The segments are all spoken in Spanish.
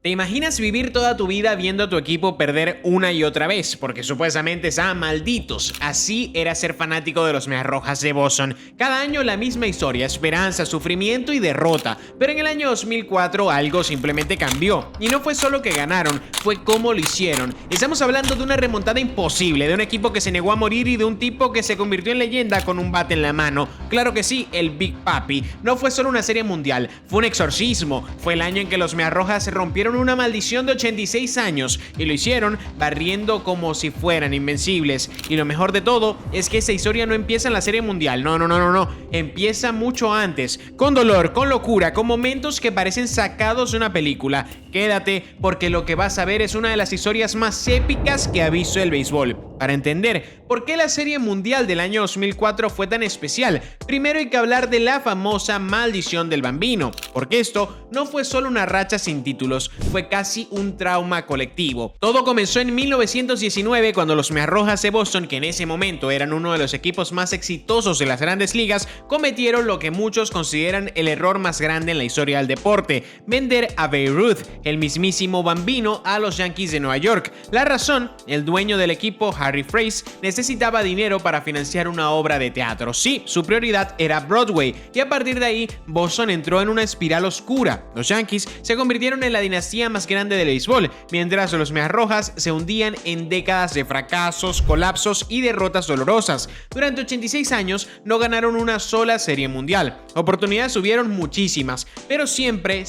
¿Te imaginas vivir toda tu vida viendo a tu equipo perder una y otra vez? Porque supuestamente estaban malditos. Así era ser fanático de los Medias Rojas de Boston. Cada año la misma historia, esperanza, sufrimiento y derrota. Pero en el año 2004 algo simplemente cambió. Y no fue solo que ganaron, fue cómo lo hicieron. Estamos hablando de una remontada imposible, de un equipo que se negó a morir y de un tipo que se convirtió en leyenda con un bate en la mano. Claro que sí, el Big Papi. No fue solo una serie mundial, fue un exorcismo. Fue el año en que los Medias Rojas rompieron una maldición de 86 años y lo hicieron barriendo como si fueran invencibles. Y lo mejor de todo es que esa historia no empieza en la serie mundial, no, empieza mucho antes, con dolor, con locura, con momentos que parecen sacados de una película. Quédate porque lo que vas a ver es una de las historias más épicas que ha visto el béisbol. Para entender por qué la serie mundial del año 2004 fue tan especial, primero hay que hablar de la famosa maldición del Bambino, porque esto no fue solo una racha sin títulos, fue casi un trauma colectivo. Todo comenzó en 1919 cuando los Medias Rojas de Boston, que en ese momento eran uno de los equipos más exitosos de las grandes ligas, cometieron lo que muchos consideran el error más grande en la historia del deporte: vender a Babe Ruth, el mismísimo Bambino, a los Yankees de Nueva York. La razón: el dueño del equipo, Harry Frease, necesitaba dinero para financiar una obra de teatro. Sí, su prioridad era Broadway, y a partir de ahí Boston entró en una espiral oscura. Los Yankees se convirtieron en la dinastía más grande del béisbol, mientras los Medias Rojas se hundían en décadas de fracasos, colapsos y derrotas dolorosas. Durante 86 años no ganaron una sola serie mundial. Oportunidades hubieron muchísimas, pero siempre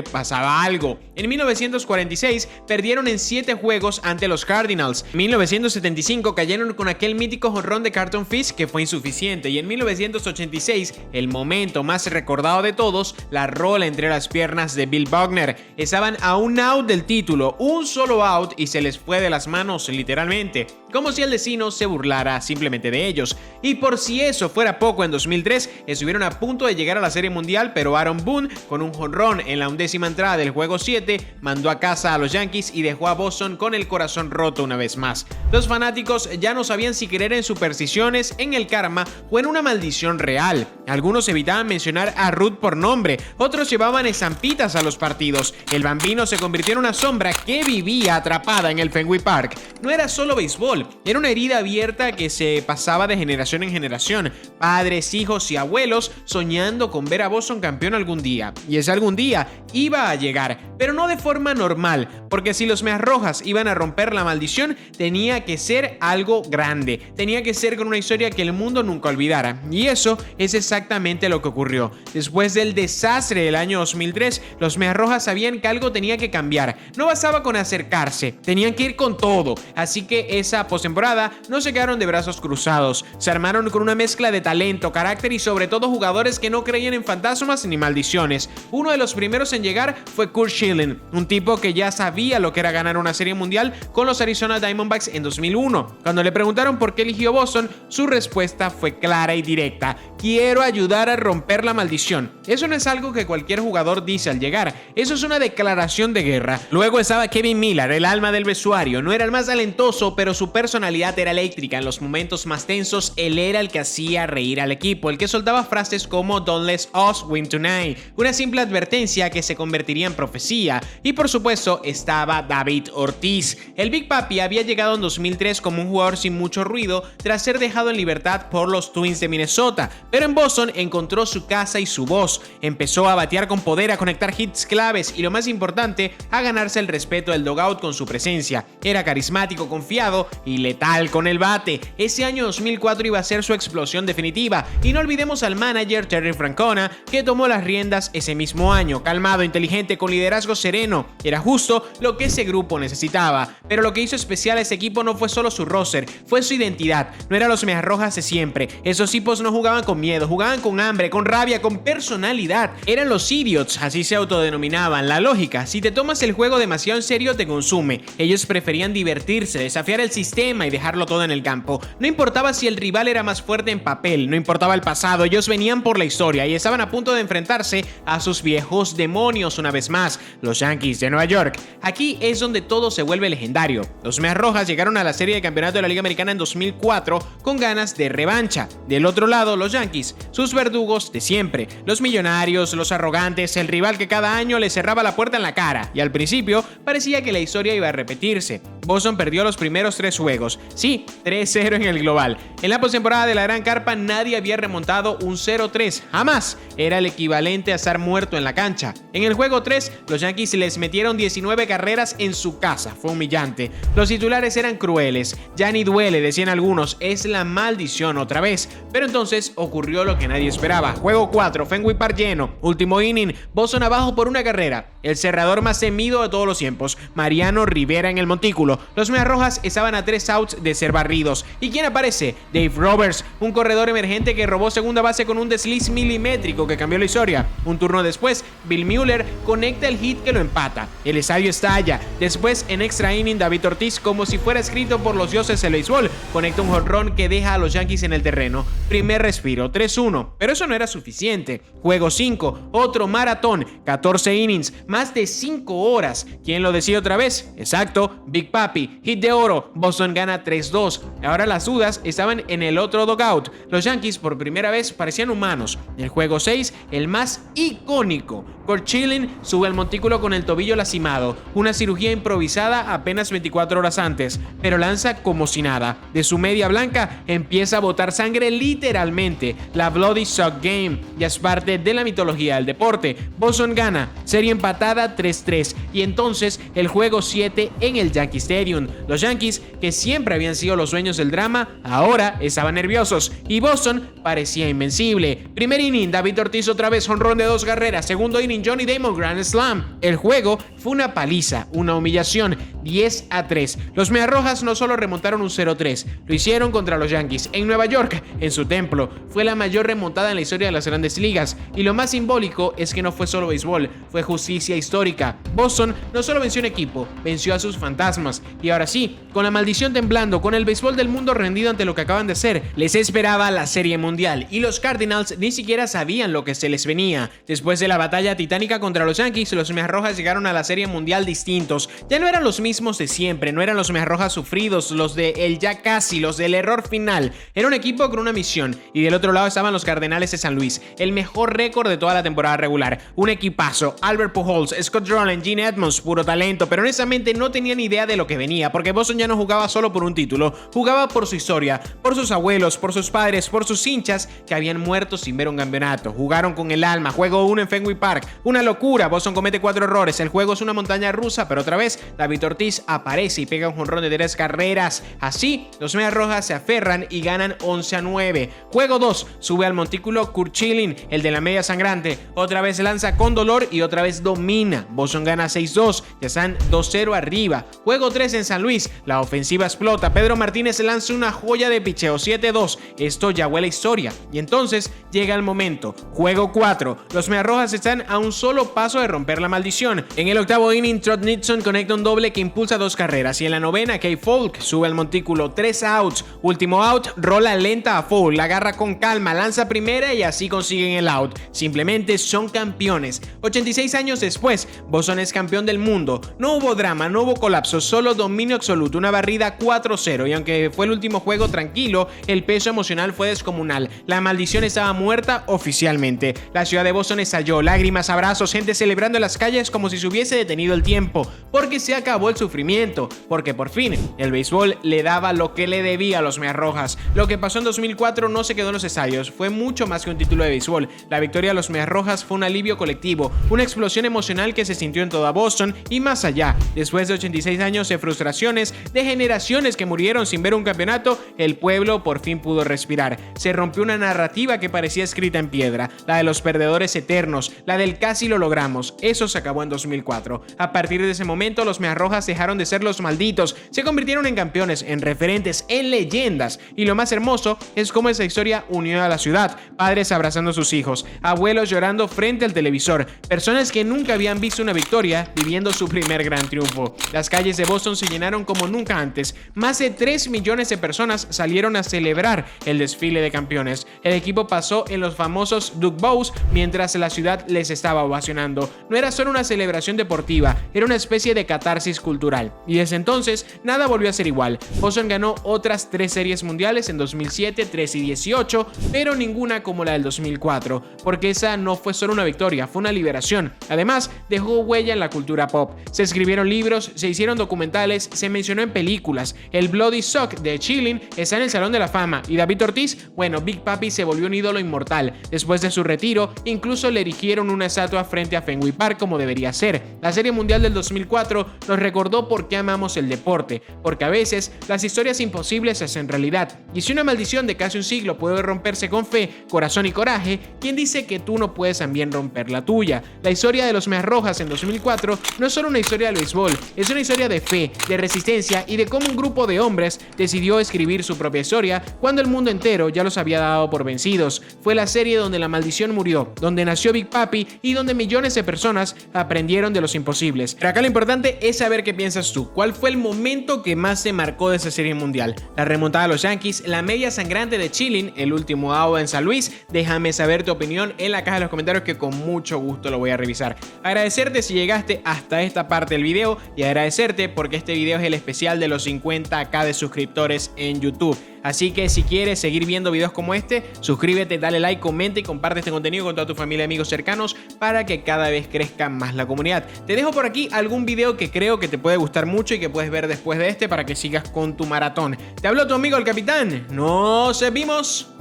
pasaba algo. En 1946 perdieron en 7 juegos ante los Cardinals. En 1975 cayeron con aquel mítico jonrón de Carlton Fisk que fue insuficiente, y en 1986, el momento más recordado de todos, la rola entre las piernas de Bill Buckner. Estaban a un out del título, un solo out, y se les fue de las manos literalmente, como si el destino se burlara simplemente de ellos. Y por si eso fuera poco, en 2003 estuvieron a punto de llegar a la Serie Mundial, pero Aaron Boone, con un jonrón en la 11ª entrada del juego 7, mandó a casa a los Yankees y dejó a Boston con el corazón roto una vez más. Los fanáticos ya no sabían si creer en supersticiones, en el karma o en una maldición real. Algunos evitaban mencionar a Ruth por nombre, otros llevaban estampitas a los partidos. El Bambino se convirtió en una sombra que vivía atrapada en el Fenway Park. No era solo béisbol, era una herida abierta que se pasaba de generación en generación. Padres, hijos y abuelos soñando con ver a Boston campeón algún día. Y ese algún día iba a llegar, pero no de forma normal, porque si los Medias Rojas iban a romper la maldición, tenía que ser algo grande, tenía que ser con una historia que el mundo nunca olvidara. Y eso es exactamente lo que ocurrió. Después del desastre del año 2003, los Medias Rojas sabían que algo tenía que cambiar. No bastaba con acercarse, tenían que ir con todo. Así que esa postemporada no se quedaron de brazos cruzados. Se armaron con una mezcla de talento, carácter y sobre todo jugadores que no creían en fantasmas ni maldiciones. Uno de los primeros en llegar fue Curt Schilling, un tipo que ya sabía lo que era ganar una serie mundial con los Arizona Diamondbacks en 2001. Cuando le preguntaron por qué eligió Boston, su respuesta fue clara y directa: quiero ayudar a romper la maldición. Eso no es algo que cualquier jugador dice al llegar, eso es una declaración de guerra. Luego estaba Kevin Millar, el alma del vestuario. No era el más talentoso, pero su personalidad era eléctrica. En los momentos más tensos, él era el que hacía reír al equipo, el que soltaba frases como "Don't let us win tonight", una simple advertencia que se convertiría en profecía. Y por supuesto estaba David Ortiz. El Big Papi había llegado en 2003 como un jugador sin mucho ruido tras ser dejado en libertad por los Twins de Minnesota, pero en Boston encontró su casa y su voz. Empezó a batear con poder, a conectar hits claves y, lo más importante, a ganarse el respeto del dugout con su presencia. Era carismático, confiado y letal con el bate. Ese año 2004 iba a ser su explosión definitiva, y no olvidemos al manager Terry Francona, que tomó las riendas ese mismo año. Calmado, inteligente, con liderazgo sereno. Era justo lo que ese grupo necesitaba. Pero lo que hizo especial a ese equipo no fue solo su roster, fue su identidad. No eran los Medias Rojas de siempre. Esos tipos no jugaban con miedo, jugaban con hambre, con rabia, con personalidad. Eran los idiots, así se autodenominaban. La lógica: si te tomas el juego demasiado en serio, te consume. Ellos preferían divertirse, desafiar el sistema y dejarlo todo en el campo. No importaba si el rival era más fuerte en papel, no importaba el pasado, ellos venían por la historia y estaban a punto de enfrentarse a sus viejos demonios una vez más, los Yankees de Nueva York. Aquí es donde todo se vuelve legendario. Los Medias Rojas llegaron a la serie de campeonato de la Liga Americana en 2004 con ganas de revancha. Del otro lado, los Yankees, sus verdugos de siempre, los millonarios, los arrogantes, el rival que cada año les cerraba la puerta en la la cara, y al principio parecía que la historia iba a repetirse. Boston perdió los primeros 3 juegos, sí, 3-0 en el global. En la postemporada de la Gran Carpa nadie había remontado un 0-3, jamás. Era el equivalente a estar muerto en la cancha. En el juego 3, los Yankees les metieron 19 carreras en su casa, fue humillante. Los titulares eran crueles, ya ni duele, decían algunos, es la maldición otra vez. Pero entonces ocurrió lo que nadie esperaba. Juego 4, Fenway Park lleno, último inning, Boston abajo por una carrera. El cerrador más temido de todos los tiempos, Mariano Rivera en el montículo. Los Medias Rojas estaban a 3 outs de ser barridos. ¿Y quién aparece? Dave Roberts, un corredor emergente que robó segunda base con un desliz milimétrico que cambió la historia. Un turno después, Bill Mueller conecta el hit que lo empata. El estadio estalla. Después, en extra inning, David Ortiz, como si fuera escrito por los dioses del béisbol, conecta un jonrón que deja a los Yankees en el terreno. Primer respiro, 3-1. Pero eso no era suficiente. Juego 5, otro maratón, 14 innings, más de 5 horas. ¿Quién lo decide otra vez? Exacto, Big Papi, hit de oro. Boston gana 3-2. Ahora las dudas estaban en el otro dugout. Los Yankees por primera vez parecían humanos. El juego 6, el más icónico. Curt Schilling sube al montículo con el tobillo lastimado, una cirugía improvisada apenas 24 horas antes, pero lanza como si nada. De su media blanca empieza a botar sangre literalmente. La Bloody Sock Game ya es parte de la mitología del deporte. Boston gana, serie empatada 3-3 y entonces el juego 7 en el Yankee Stadium. Los Yankees, que siempre habían sido los dueños del drama, ahora estaban nerviosos y Boston parecía invencible. Primer inning, David Ortiz otra vez jonrón de 2 carreras. Segundo inning, Johnny Damon Grand Slam. El juego fue una paliza, una humillación, 10-3. Los Medias Rojas no solo remontaron un 0-3, lo hicieron contra los Yankees en Nueva York, en su templo. Fue la mayor remontada en la historia de las Grandes Ligas y lo más simbólico es que no fue solo béisbol, fue justicia histórica. Boston no solo venció un equipo, venció a sus fantasmas y ahora sí, con la maldición temblando, con el béisbol del mundo rendido ante lo que acaban de hacer, les esperaba la Serie Mundial y los Cardinals ni siquiera sabían lo que se les venía. Después de la batalla titánica contra los Yankees, los Medias Rojas llegaron a la Serie Mundial distintos. Ya no eran los mismos de siempre, no eran los Medias Rojas sufridos, los de el ya casi, los del error final. Era un equipo con una misión y del otro lado estaban los Cardenales de San Luis, el mejor récord de toda la temporada regular. Un equipazo, Albert Pujols, Scott Rowland, Gene Edmonds, puro talento, pero honestamente no tenían idea de lo que venía, porque Boston ya no jugaba solo por un título, jugaba por su historia, por sus abuelos, por sus padres, por sus hinchas que habían muerto sin ver un campeonato. Jugaron con el alma, juego 1 en Fenway Park, una locura. Boston comete 4 errores, el juego es una montaña rusa, pero otra vez David Ortiz aparece y pega un jonrón de 3 carreras. Así, los Medias Rojas se aferran y ganan 11-9. Juego 2, sube al montículo Curt Schilling, el de la media sangrante, otra vez lanza con dolor y otra vez domina. Boston gana 6-2, ya están 2-0 arriba. Juego 3 en San Luis, la ofensiva explota, Pedro Martínez lanza una joya de picheo, 7-2, esto ya huele a historia. Y entonces llega el momento, juego 4, los Medias Rojas están a un solo paso de romper la maldición. En el octavo inning, Trot Nixon conecta un doble que impulsa 2 carreras y en la novena, Kay Folk sube al montículo, 3 outs, último out, rola lenta a Folk, la agarra con calma, lanza primera y así consiguen el out. Simplemente son campeones. 86 años después, Boston es campeón del mundo. No hubo drama, no hubo colapso, solo dominio absoluto, una barrida 4-0 y aunque fue el último juego tranquilo, el peso emocional fue descomunal. La maldición estaba muerta oficialmente. La ciudad de Boston estalló, lágrimas, abrazos, gente celebrando en las calles como si se hubiese detenido el tiempo, porque se acabó el sufrimiento, porque por fin el béisbol le daba lo que le debía a los Medias Rojas. Lo que pasó en 2004 no se quedó en los estadios, fue mucho más que un título de béisbol. La victoria de los Medias Rojas fue un alivio colectivo, una explosión emocional que se sintió en toda Boston y más allá. Después de 86 años de frustraciones, de generaciones que murieron sin ver un campeonato, el pueblo por fin pudo respirar. Se rompió una narrativa que parecía escrita en piedra, la de los perdedores eternos, la del casi lo logramos. Eso se acabó en 2004. A partir de ese momento, los Medias Rojas dejaron de ser los malditos, se convirtieron en campeones, en referentes, en leyendas. Y lo más hermoso es cómo esa historia unió a la ciudad, padres abrazando a sus hijos, abuelos llorando frente al televisor, personas que nunca habían visto una victoria viviendo su primer gran triunfo. Las calles de Boston se llenaron como nunca antes. Más de 3 millones de personas salieron a celebrar el desfile de campeones. El equipo pasó en los famosos Duck Bows mientras la ciudad les estaba ovacionando. No era solo una celebración deportiva, era una especie de catarsis cultural. Y desde entonces, nada volvió a ser igual. Boston ganó otras 3 series mundiales en 2007, 13 y 18, pero ninguna como la del 2004, porque esa no fue solo una victoria, fue una liberación. Además, dejó dejó huella en la cultura pop. Se escribieron libros, se hicieron documentales, se mencionó en películas. El Bloody Sock de Chilling está en el Salón de la Fama y David Ortiz, bueno, Big Papi se volvió un ídolo inmortal. Después de su retiro, incluso le erigieron una estatua frente a Fenway Park como debería ser. La Serie Mundial del 2004 nos recordó por qué amamos el deporte, porque a veces las historias imposibles se hacen realidad. Y si una maldición de casi un siglo puede romperse con fe, corazón y coraje, ¿quién dice que tú no puedes también romper la tuya? La historia de los Medias Rojas en 2004 no es solo una historia del béisbol, es una historia de fe, de resistencia y de cómo un grupo de hombres decidió escribir su propia historia cuando el mundo entero ya los había dado por vencidos. Fue la serie donde la maldición murió, donde nació Big Papi y donde millones de personas aprendieron de los imposibles. Pero acá lo importante es saber qué piensas tú. ¿Cuál fue el momento que más te marcó de esa serie mundial? La remontada a los Yankees, la media sangrante de Chilling, el último out en San Luis. Déjame saber tu opinión en la caja de los comentarios que con mucho gusto lo voy a revisar. Agradecerte si llegaste hasta esta parte del video y agradecerte porque este video es el especial de los 50k de suscriptores en YouTube. Así que si quieres seguir viendo videos como este, suscríbete, dale like, comenta y comparte este contenido con toda tu familia y amigos cercanos para que cada vez crezca más la comunidad. Te dejo por aquí algún video que creo que te puede gustar mucho y que puedes ver después de este para que sigas con tu maratón. Te habló tu amigo el Capitán. Nos vemos.